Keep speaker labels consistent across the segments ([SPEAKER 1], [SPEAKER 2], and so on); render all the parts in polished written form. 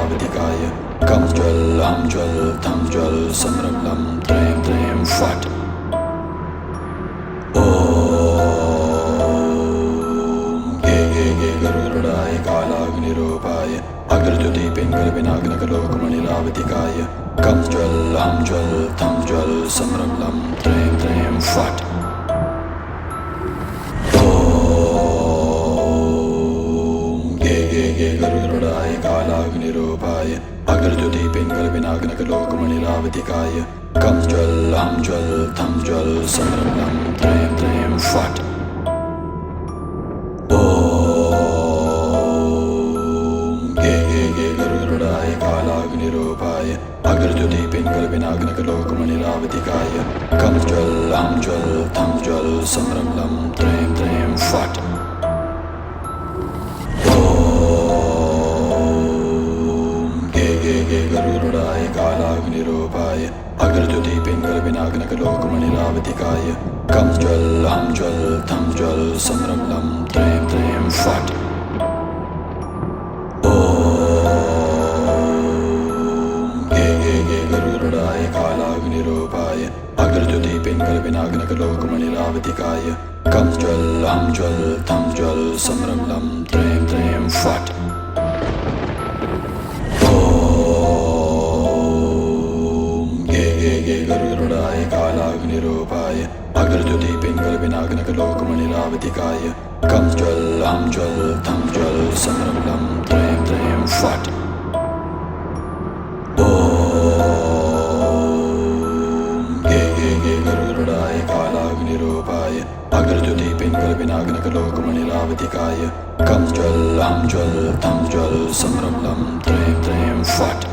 [SPEAKER 1] ज्वलमनिलावतिकाय कं ज्वल हम ज्वल थं ज्वल समरं लं त्रयं त्रयं फट् गे गे गे गरुडाय कालाग्निरूपाय अग्रज्योति पिंगल विनाग्नकलोकमनिलावतिकाय कं ज्वल हम ज्वल थं ज्वल समरं लं त्रयं त्रयं फट् गरुडाय कालाग्निरूपाय अग्रज्योति पिंगल विनाग्नकलोकमनिलावतिकाय कं ज्वल हम ज्वल थं ज्वल समरं लं त्रयं त्रयं फट् गे गे गे गरुडाय कालाग्निरूपाय अग्रज्योति पिंगल विनाग्नकलोकमनिलावतिकाय कं ज्वल हम ज्वल थं ज्वल समरं लं त्रयं त्रयं फट् गरुडाय कालाग्निरूपाय अग्रज्योति पिंगल विनाग्नकलोकमनिलावतिकाय कं ज्वल हम ज्वल थं ज्वल समरं लं त्रयं त्रयं फट् गे गे गे गरुडाय कालाग्निरूपाय अग्रज्योति पिंगल विनाग्नकलोकमनिलावतिकाय कं ज्वल हम ज्वल थं ज्वल समरं लं त्रयं त्रयं फट् गरुडाय कालाग्निरूपाय अग्रज्योति पिंगल विनाग्नकलोकमनिलावतिकाय कं ज्वल हम ज्वल थं ज्वल समरं लं त्रयं त्रयं फट् गे गे गे गरुडाय कालाग्निरूपाय अग्रज्योति पिंगल विनाग्नकलोकमनिलावतिकाय कं ज्वल हम ज्वल थं ज्वल समरं लं त्रयं त्रयं फट्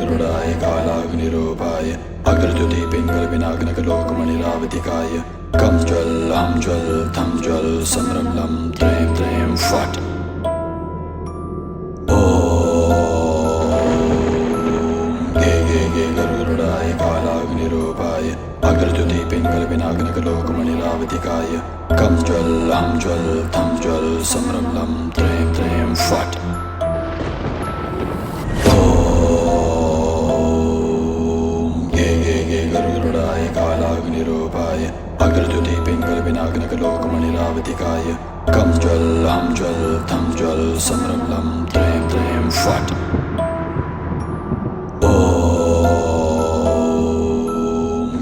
[SPEAKER 1] गरुडाय कालाग्निरूपाय अग्रज्योति पिंगल विनाग्नकलोकमनिलावतिकाय कं ज्वल हम ज्वल थं ज्वल समरं लं त्रयं त्रयं फट् गे गे गे गरुडाय कालाग्निरूपाय अग्रज्योति पिंगल विनाग्नकलोकमनिलावतिकाय कं ज्वल हम ज्वल थं ज्वल समरं लं त्रयं त्रयं फट् गरुडाय कालाग्निरूपाय अग्रज्योति पिंगल विनाग्नकलोकमनिलावतिकाय कं ज्वल हम ज्वल थं ज्वल समरं लं त्रयं त्रयं फट्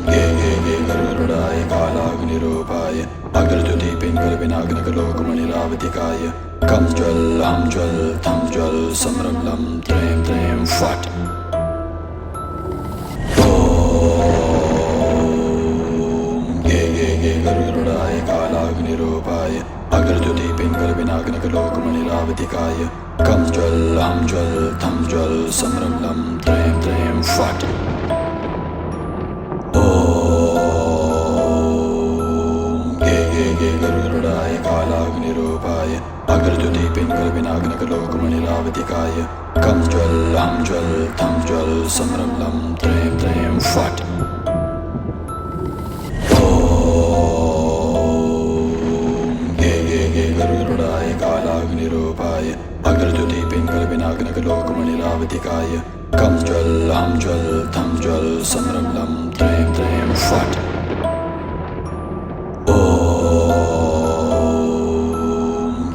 [SPEAKER 1] गे गे गे गरुडाय कालाग्निरूपाय अग्रज्योति पिंगल विनाग्नकलोकमनिलावतिकाय कं ज्वल हम ज्वल थं ज्वल समरं लं त्रयं त्रयं फट् गरुडाय कालाग्निरूपाय अग्रज्योति पिंगल विनाग्नकलोकमनिलावतिकाय कं ज्वल हम ज्वल थं ज्वल समरं लं त्रयं त्रयं फट् गे गे गे गरुडाय कालाग्निरूपाय अग्रज्योति पिंगल विनाग्नकलोकमनिलावतिकाय कं ज्वल हम ज्वल थं ज्वल समरं लं त्रयं त्रयं फट् गरुडाय कालाग्निरूपाय अग्रज्योति पिंगल विनाग्नकलोकमनिलावतिकाय कं ज्वल हम ज्वल थं ज्वल समरं लं त्रयं त्रयं फट्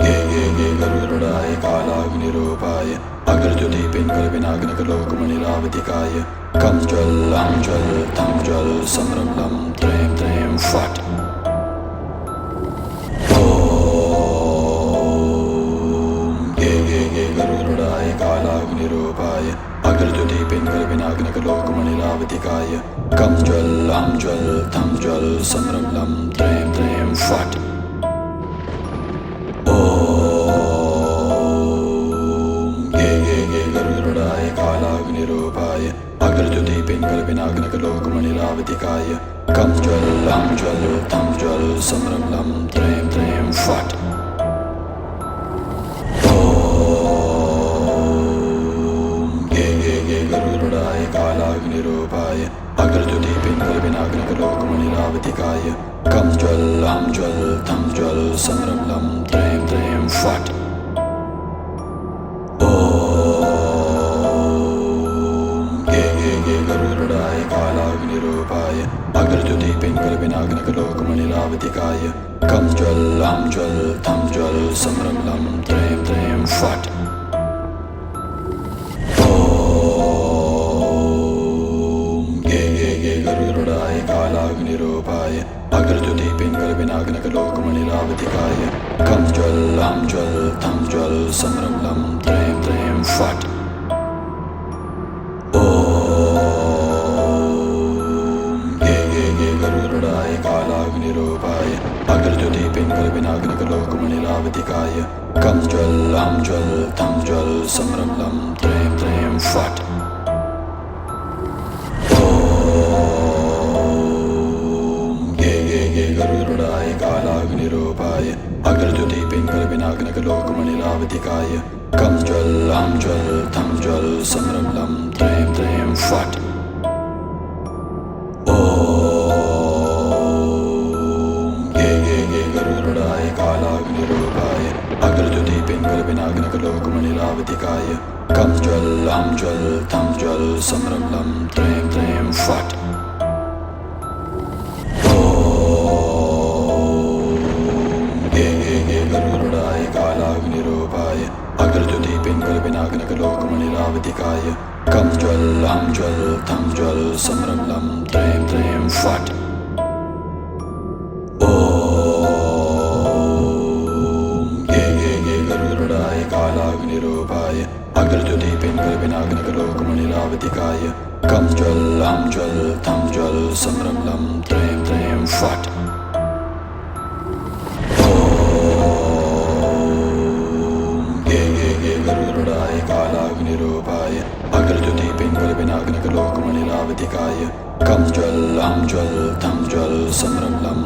[SPEAKER 1] गे गे गे गरुडाय कालाग्निरूपाय अग्रज्योति पिंगल विनाग्नकलोकमनिलावतिकाय कं ज्वल हम ज्वल थं ज्वल समरं लं त्रयं त्रयं फट् गरुडाय कालाग्निरूपाय अग्रज्योति पिंगल विनाग्नकलोकमनिलावतिकाय कं ज्वल हम ज्वल थं ज्वल समरं लं त्रयं त्रयं फट् गे गे गे गरुडाय कालाग्निरूपाय अग्रज्योति पिंगल विनाग्नकलोकमनिलावतिकाय कं ज्वल हम ज्वल थं ज्वल समरं लं त्रयं त्रयं फट् गरुडाय कालाग्निरूपाय अग्रज्योति पिंगल विनाग्नकलोकमनिलावतिकाय कं ज्वल हम ज्वल थं ज्वल समरं लं त्रीं त्रीं फट् ॐ गे गे गे गरुडाय कालाग्निरूपाय अग्रज्योति पिङ्गल विनायकलोकमणिलावतिकाय कं ज्वल लं ज्वल थं ज्वल समरं लं त्रीं त्रीं फट् गरुडाय कालाग्निरूपाय अग्रज्योति पिङ्गल विनायकलोकमणिलावतिकाय कं ज्वल लं ज्वल थं ज्वल समरं लं त्रीं त्रीं फट् ॐ गे गे गे गरुडाय कालाग्निरूपाय अग्रज्योति पिङ्गल विनायकलोकमणिलावतिकाय कं ज्वल लं ज्वल थं ज्वल समरं लं त्रीं त्रीं फट् गरुडाय कालाग्निरूपाय अग्रज्योति पिङ्गल विनायकलोकमणिलावतिकाय कं ज्वल लं ज्वल थं ज्वल समरं लं त्रीं त्रीं फट् ॐ गे गे गे गरुडाय कालाग्निरूपाय अग्रज्योति पिङ्गल विनायकलोकमणिलावतिकाय कं ज्वल लं ज्वल थं ज्वल समरं लं त्रीं त्रीं फट् गरुडाय कालाग्निरूपाय अग्रज्योति पिङ्गल विनायकलोकमणिलावतिकाय कं ज्वल लं ज्वल थं ज्वल समरं लं त्रीं त्रीं फट् ॐ गे गे गे गरुडाय कालाग्निरूपाय अग्रज्योति पिङ्गल विनायकलोकमणिलावतिकाय कं ज्वल लं ज्वल थं ज्वल समरं लं त्रीं त्रीं फट् गरुडाय कालाग्निरूपाय अग्रज्योति पिङ्गल विनायकलोकमणिलावतिकाय कं ज्वल लं ज्वल थं ज्वल समरं लं